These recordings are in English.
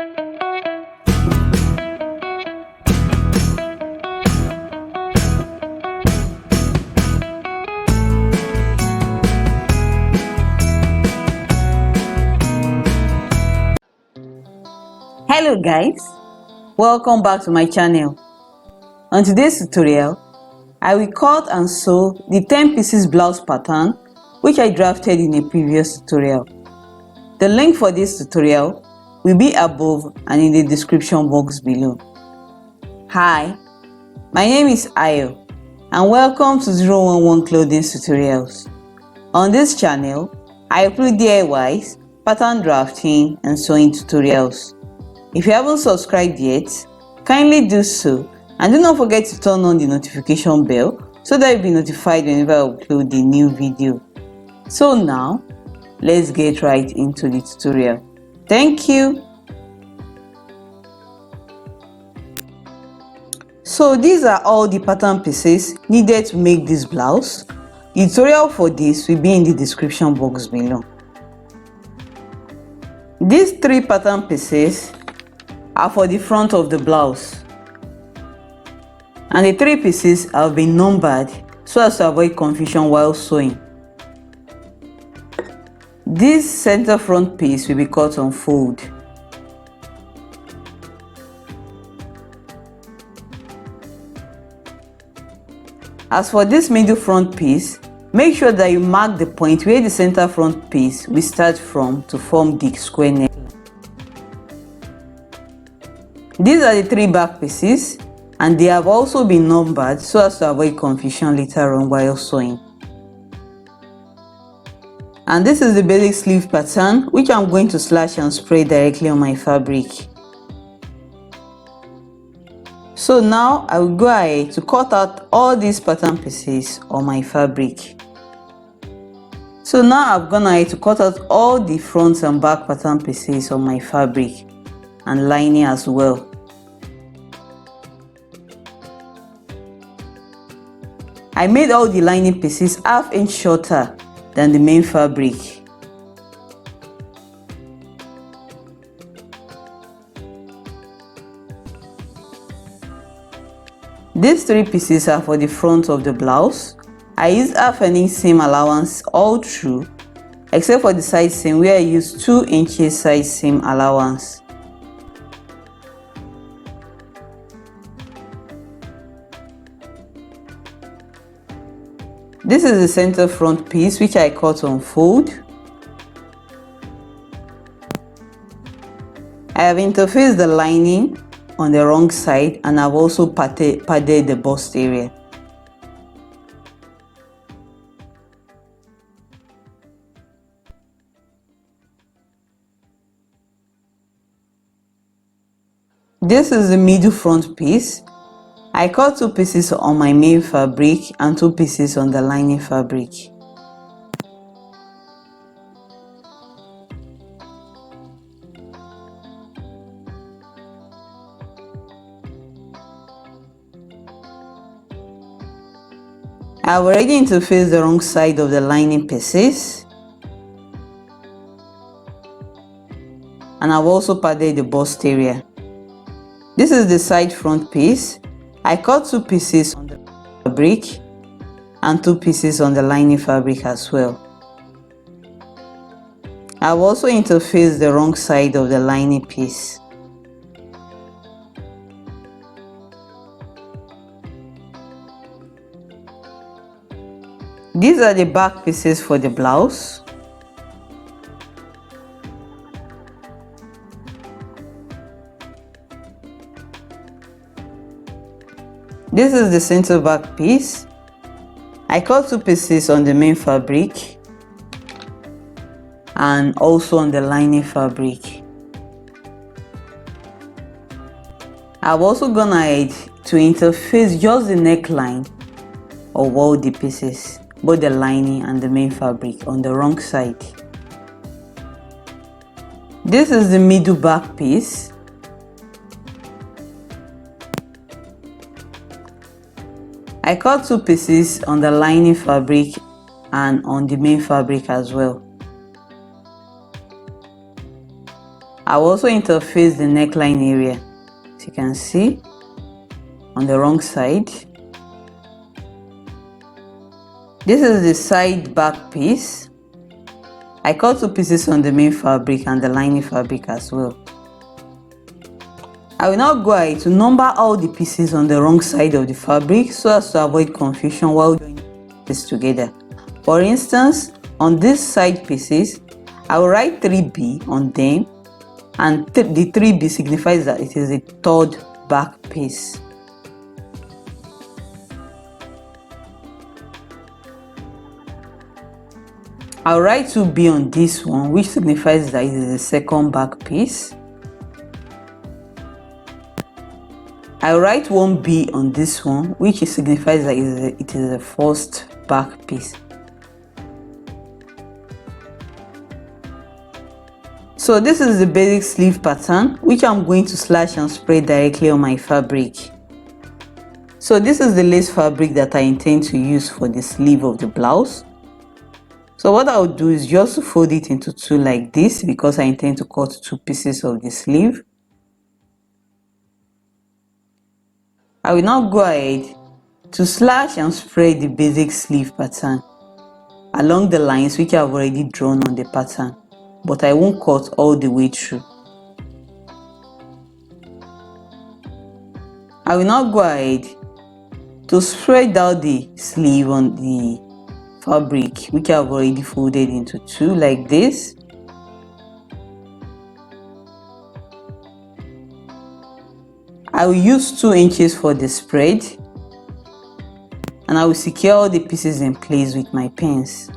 Hello guys, welcome back to my channel. On today's tutorial, I will cut and sew the 10 pieces blouse pattern which I drafted in a previous tutorial. The link for this tutorial will be above and in the description box below. Hi, my name is Ayo and welcome to 011 Clothing Tutorials. On this channel, I upload DIYs, pattern drafting and sewing tutorials. If you haven't subscribed yet, kindly do so and do not forget to turn on the notification bell so that you'll be notified whenever I upload a new video. So now, let's get right into the tutorial. Thank you. So these are all the pattern pieces needed to make this blouse. The tutorial for this will be in the description box below. These 3 pattern pieces are for the front of the blouse, and the 3 pieces have been numbered so as to avoid confusion while sewing. This center front piece will be cut on fold. As for this middle front piece, make sure that you mark the point where the center front piece will start from to form the square neck. These are the 3 back pieces and they have also been numbered so as to avoid confusion later on while sewing. And this is the basic sleeve pattern which I'm going to slash and spray directly on my fabric. So now I will go ahead to cut out all these pattern pieces on my fabric. So now I've gone ahead to cut out all the front and back pattern pieces on my fabric and lining as well. I made all the lining pieces ½ inch shorter than the main fabric. These 3 pieces are for the front of the blouse. I used ½ inch seam allowance all through, except for the side seam where I used 2 inches side seam allowance. This is the center front piece which I cut on fold. I have interfaced the lining on the wrong side and I've also padded the bust area. This is the middle front piece. I cut 2 pieces on my main fabric and 2 pieces on the lining fabric. I've already interfaced the wrong side of the lining pieces and I've also padded the bust area. This is the side front piece. I cut 2 pieces on the fabric and 2 pieces on the lining fabric as well. I've also interfaced the wrong side of the lining piece. These are the back pieces for the blouse. This is the center back piece. I cut 2 pieces on the main fabric and also on the lining fabric. I've also gone ahead to interface just the neckline of all the pieces, both the lining and the main fabric, on the wrong side. This is the middle back piece. I cut 2 pieces on the lining fabric and on the main fabric as well. I'll also interface the neckline area, as you can see, on the wrong side. This is the side back piece. I cut 2 pieces on the main fabric and the lining fabric as well. I will now go ahead to number all the pieces on the wrong side of the fabric so as to avoid confusion while joining this together. For instance, on these side pieces, I will write 3B on them, and the 3B signifies that it is a third back piece. I'll write 2B on this one, which signifies that it is the second back piece. I'll write 1B on this one, which signifies that it is the first back piece. So this is the basic sleeve pattern, which I'm going to slash and spread directly on my fabric. So this is the lace fabric that I intend to use for the sleeve of the blouse. So what I'll do is just to fold it into 2 like this, because I intend to cut 2 pieces of the sleeve. I will now go ahead to slash and spread the basic sleeve pattern along the lines which I've already drawn on the pattern, but I won't cut all the way through. I will now go ahead to spread out the sleeve on the fabric which I've already folded into 2 like this. I will use 2 inches for the spread, and I will secure all the pieces in place with my pins.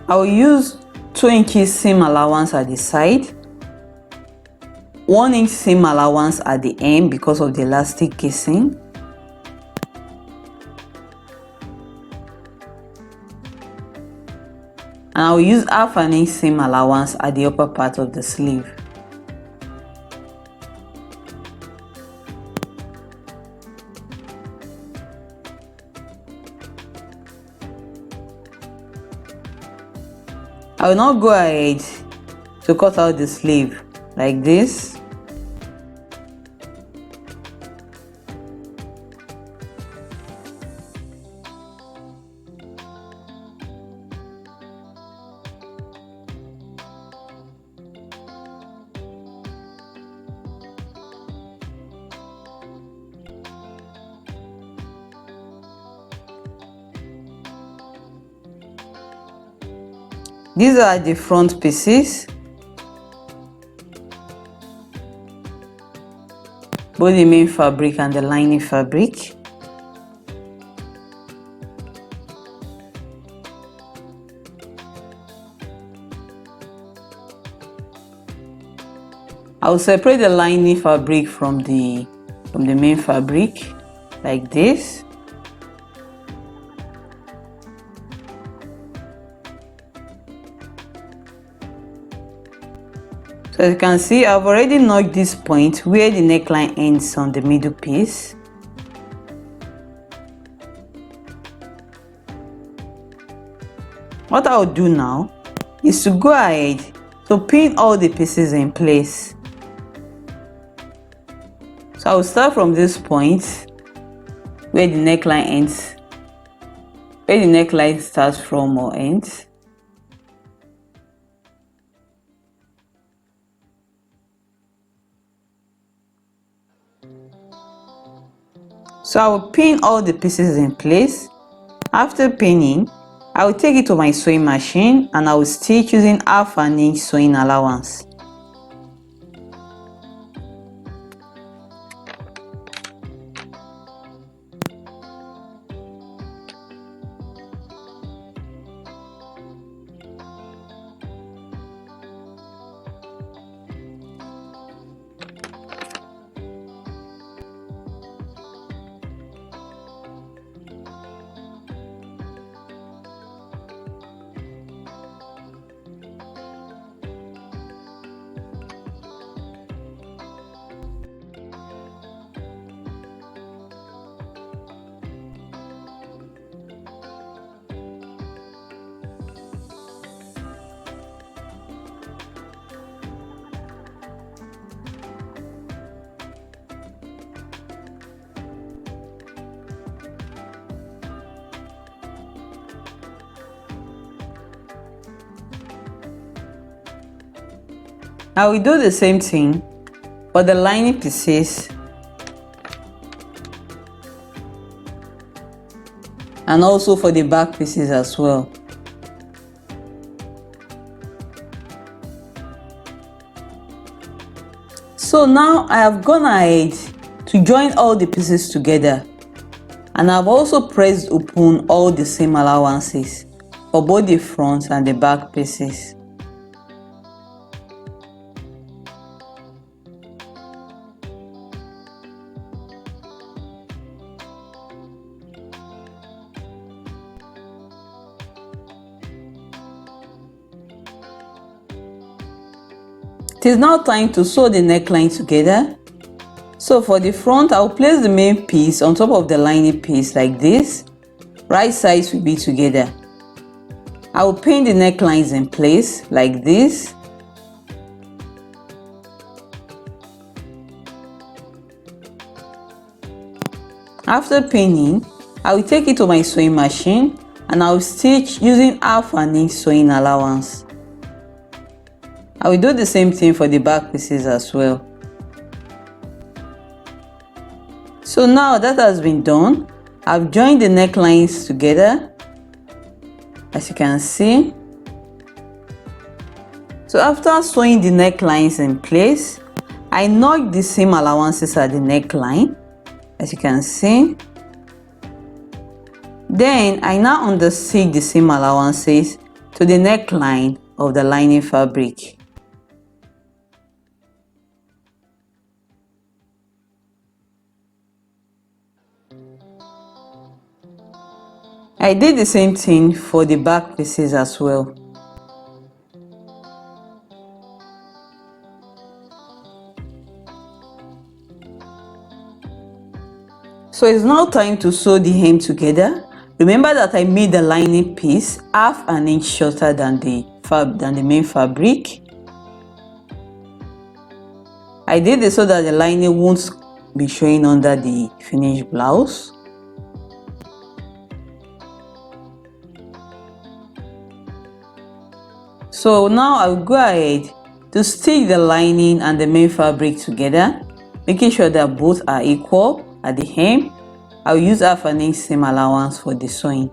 I will use 2 inches seam allowance at the side, 1 inch seam allowance at the end because of the elastic casing, and I will use half an inch seam allowance at the upper part of the sleeve. I will now go ahead to cut out the sleeve like this. These are the front pieces, both the main fabric and the lining fabric. I will separate the lining fabric from the main fabric like this. So as you can see, I've already knocked this point where the neckline ends on the middle piece. What I'll do now is to go ahead to pin all the pieces in place. So I'll start from this point where the neckline ends, where the neckline starts from or ends. So I will pin all the pieces in place. After pinning, I will take it to my sewing machine and I will stitch using half an inch sewing allowance. I will do the same thing for the lining pieces and also for the back pieces as well. So now I have gone ahead to join all the pieces together, and I've also pressed open all the seam allowances for both the front and the back pieces. It is now time to sew the neckline together. So for the front, I'll place the main piece on top of the lining piece like this. Right sides will be together. I will pin the necklines in place like this. After pinning, I will take it to my sewing machine and I will stitch using 1/2 inch sewing allowance. I will do the same thing for the back pieces as well. So now that has been done, I've joined the necklines together, as you can see. So after sewing the necklines in place, I notch the seam allowances at the neckline, as you can see. Then I now understitch the seam allowances to the neckline of the lining fabric. I did the same thing for the back pieces as well. So it's now time to sew the hem together. Remember that I made the lining piece 1/2 inch shorter than the main fabric. I did it so that the lining won't be showing under the finished blouse. So now I will go ahead to stitch the lining and the main fabric together, making sure that both are equal at the hem. I will use 1/2 inch seam allowance for the sewing.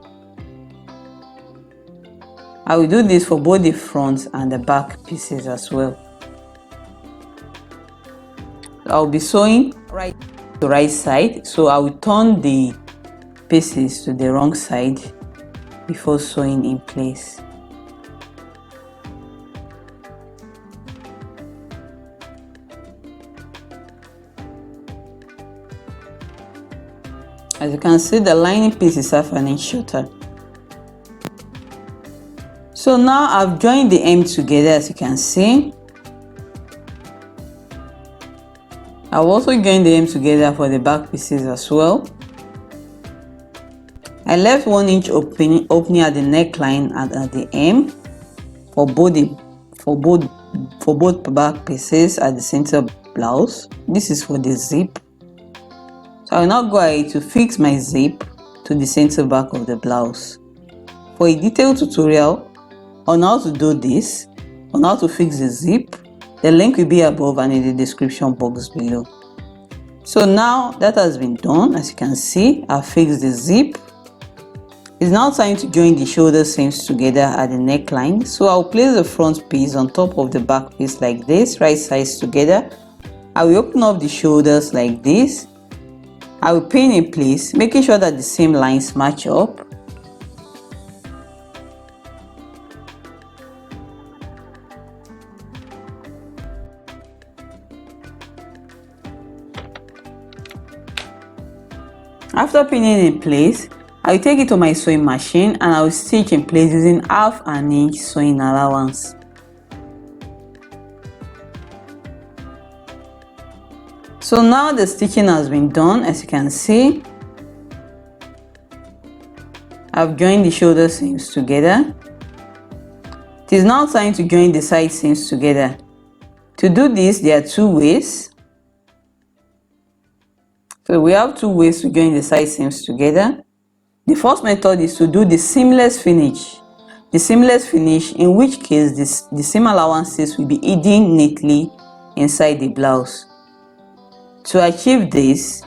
I will do this for both the front and the back pieces as well. I will be sewing right to right side, so I will turn the pieces to the wrong side before sewing in place. As you can see, the lining piece is 1/2 inch shorter. So now I've joined the hem together, as you can see. I've also joined the hem together for the back pieces as well. I left 1 inch opening at the neckline and at the hem for both back pieces at the center blouse. This is for the zip. So I will now go ahead to fix my zip to the center back of the blouse. For a detailed tutorial on how to do this, on how to fix the zip, the link will be above and in the description box below. So now that has been done, as you can see, I've fixed the zip. It's now time to join the shoulder seams together at the neckline. So I'll place the front piece on top of the back piece like this, right sides together. I will open up the shoulders like this. I will pin in place, making sure that the seam lines match up. After pinning in place, I will take it to my sewing machine and I will stitch in place using 1/2 inch sewing allowance. So now the stitching has been done, as you can see. I've joined the shoulder seams together. It is now time to join the side seams together. To do this, there are 2 ways. So we have 2 ways to join the side seams together. The first method is to do the seamless finish. the seamless finish, in which case the seam allowances will be hidden neatly inside the blouse. To achieve this,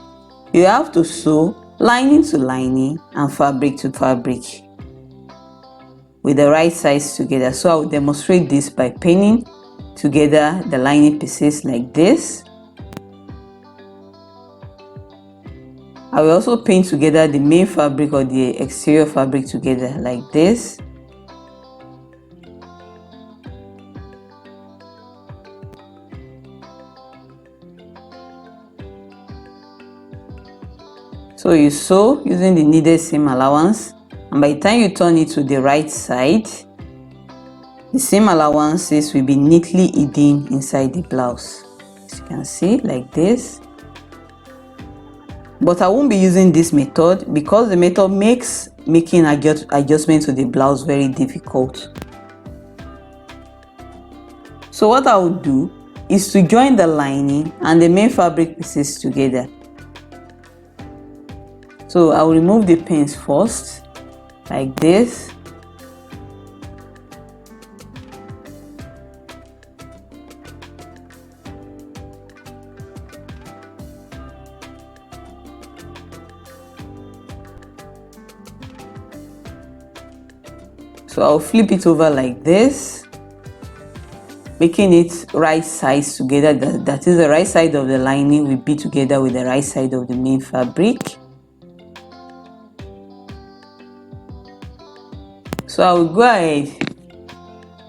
you have to sew lining to lining and fabric to fabric with the right sides together. So I will demonstrate this by pinning together the lining pieces like this. I will also pin together the main fabric or the exterior fabric together like this. So you sew using the needed seam allowance, and by the time you turn it to the right side, the seam allowances will be neatly hidden inside the blouse, as you can see, like this. But I won't be using this method because the method makes making adjustment to the blouse very difficult. So what I will do is to join the lining and the main fabric pieces together. So I will remove the pins first, like this. So I'll flip it over like this, making it right sides together. That is, the right side of the lining will be together with the right side of the main fabric. So I will go ahead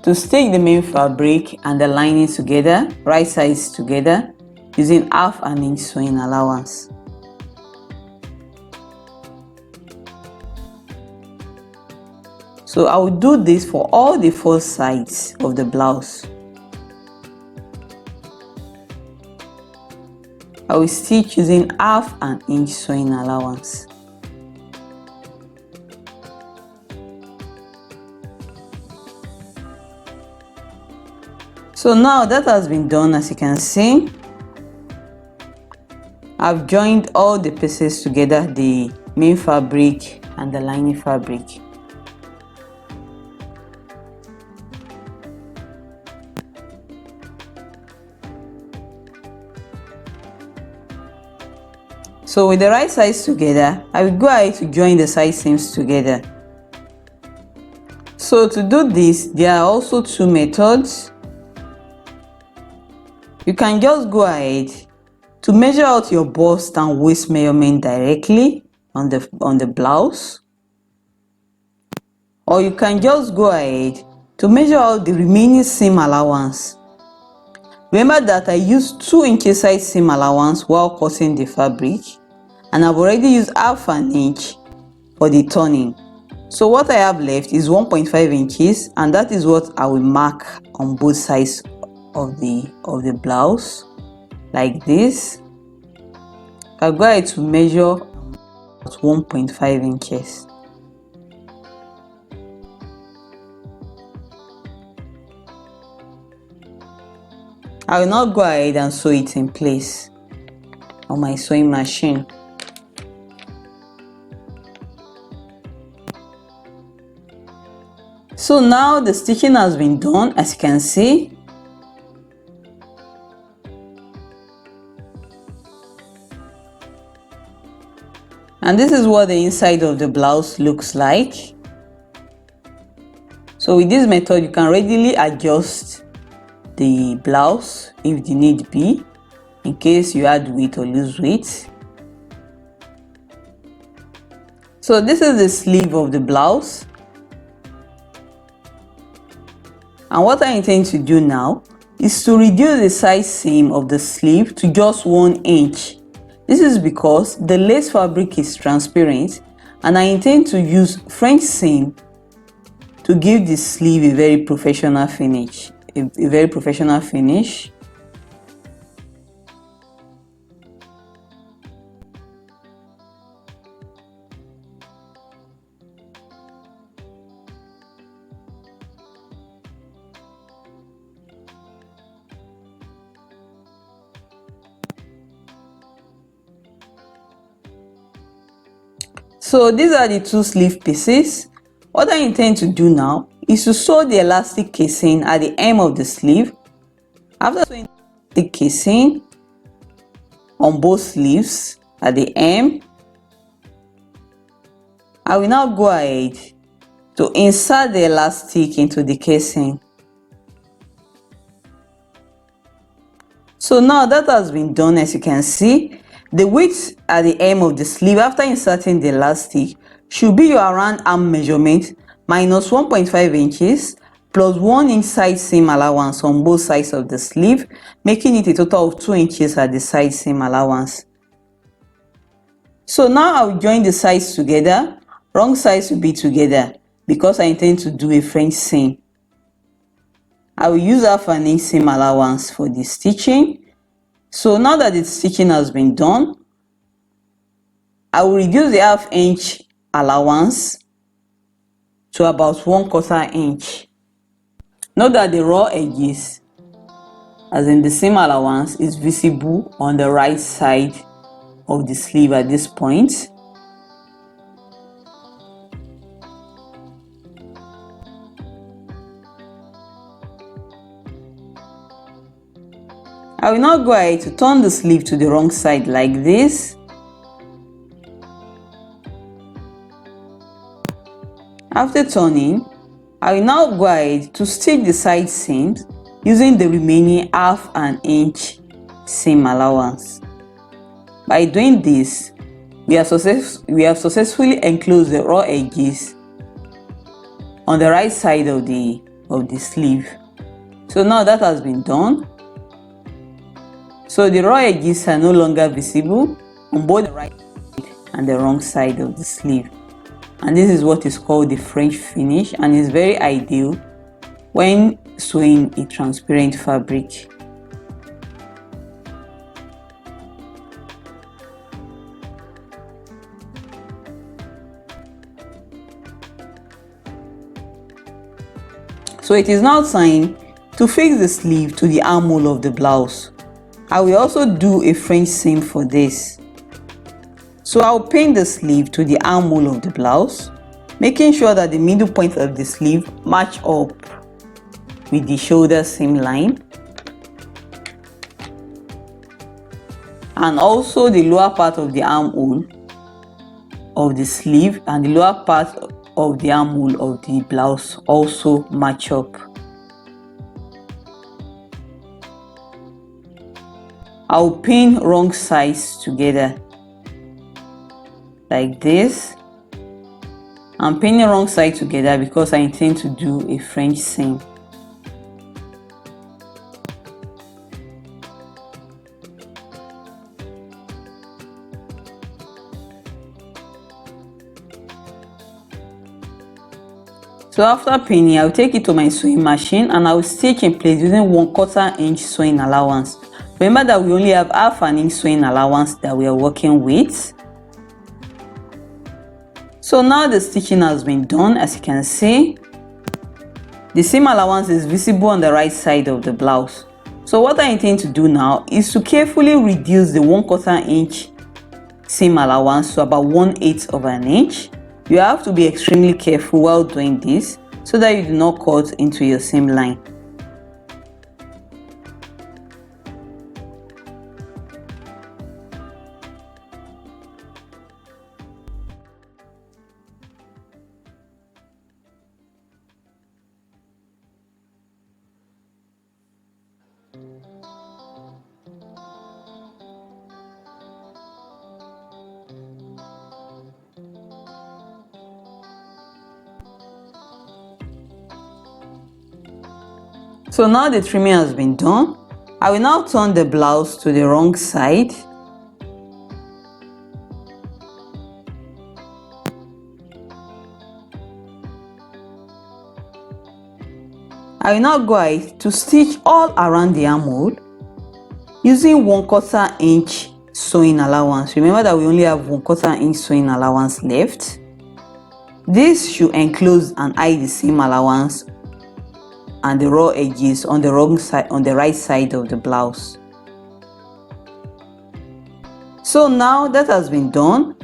to stitch the main fabric and the lining together, right sides together, using 1/2 inch sewing allowance. So I will do this for all the 4 sides of the blouse. I will stitch using 1/2 inch sewing allowance. So now that has been done, as you can see, I've joined all the pieces together, the main fabric and the lining fabric. So with the right sides together, I will go ahead to join the side seams together. So to do this, there are also 2 methods. You can just go ahead to measure out your bust and waist measurement directly on the blouse, or you can just go ahead to measure out the remaining seam allowance. Remember that I used 2 inch side seam allowance while cutting the fabric, and I've already used 1/2 inch for the turning. So what I have left is 1.5 inches, and that is what I will mark on both sides of the blouse, like this. I'll go ahead to measure at 1.5 inches. I will now go ahead and sew it in place on my sewing machine. So now the stitching has been done, as you can see. And this is what the inside of the blouse looks like. So with this method, you can readily adjust the blouse if the need be, in case you add weight or lose weight. So this is the sleeve of the blouse. And what I intend to do now is to reduce the side seam of the sleeve to just 1 inch. This is because the lace fabric is transparent, and I intend to use French seam to give the sleeve a very professional finish. So these are the 2 sleeve pieces. What I intend to do now is to sew the elastic casing at the hem of the sleeve. After sewing the casing on both sleeves at the hem, I will now go ahead to insert the elastic into the casing. So now that has been done, as you can see, the width at the hem of the sleeve after inserting the elastic should be your around arm measurement minus 1.5 inches plus 1 inch side seam allowance on both sides of the sleeve, making it a total of 2 inches at the side seam allowance. So now I will join the sides together. Wrong sides will be together because I intend to do a French seam. I will use half an inch seam allowance for the stitching. So now that the stitching has been done, I will reduce the half inch allowance to about 1/4 inch. Note that the raw edges, as in the seam allowance, is visible on the right side of the sleeve at this point. I will now go ahead to turn the sleeve to the wrong side like this. After turning, I will now go ahead to stitch the side seams using the remaining half an inch seam allowance. By doing this, we have successfully enclosed the raw edges on the right side of the sleeve. So now that has been done. So the raw edges are no longer visible on both the right and the wrong side of the sleeve. And this is what is called the French finish, and is very ideal when sewing a transparent fabric. So it is now time to fix the sleeve to the armhole of the blouse. I will also do a French seam for this. So I'll pin the sleeve to the armhole of the blouse, making sure that the middle point of the sleeve match up with the shoulder seam line, and also the lower part of the armhole of the sleeve and the lower part of the armhole of the blouse also match up. I'll pin wrong sides together like this. I'm pinning wrong side together because I intend to do a French seam. So after pinning, I will take it to my sewing machine and I will stitch in place using 1/4 inch sewing allowance. Remember that we only have half an inch sewing allowance that we are working with. So now the stitching has been done. As you can see, the seam allowance is visible on the right side of the blouse. So what I intend to do now is to carefully reduce the 1/4 inch seam allowance to about 1/8 of an inch. You have to be extremely careful while doing this so that you do not cut into your seam line. So now the trimming has been done. I will now turn the blouse to the wrong side. I will now go ahead to stitch all around the armhole using 1/4 inch sewing allowance. Remember that we only have 1/4 inch sewing allowance left. This should enclose and hide the seam allowance and the raw edges on the wrong side, on the right side of the blouse. So now that has been done,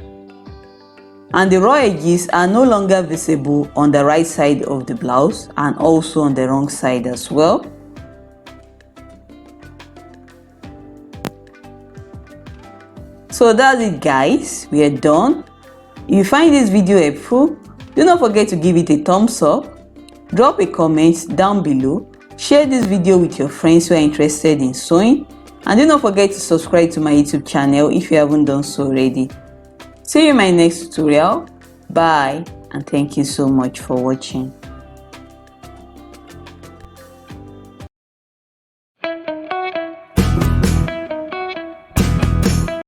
and the raw edges are no longer visible on the right side of the blouse and also on the wrong side as well. So that's it guys, we are done. If you find this video helpful, do not forget to give it a thumbs up, drop a comment down below, share this video with your friends who are interested in sewing, and do not forget to subscribe to my YouTube channel if you haven't done so already. See you in my next tutorial. Bye and thank you so much for watching.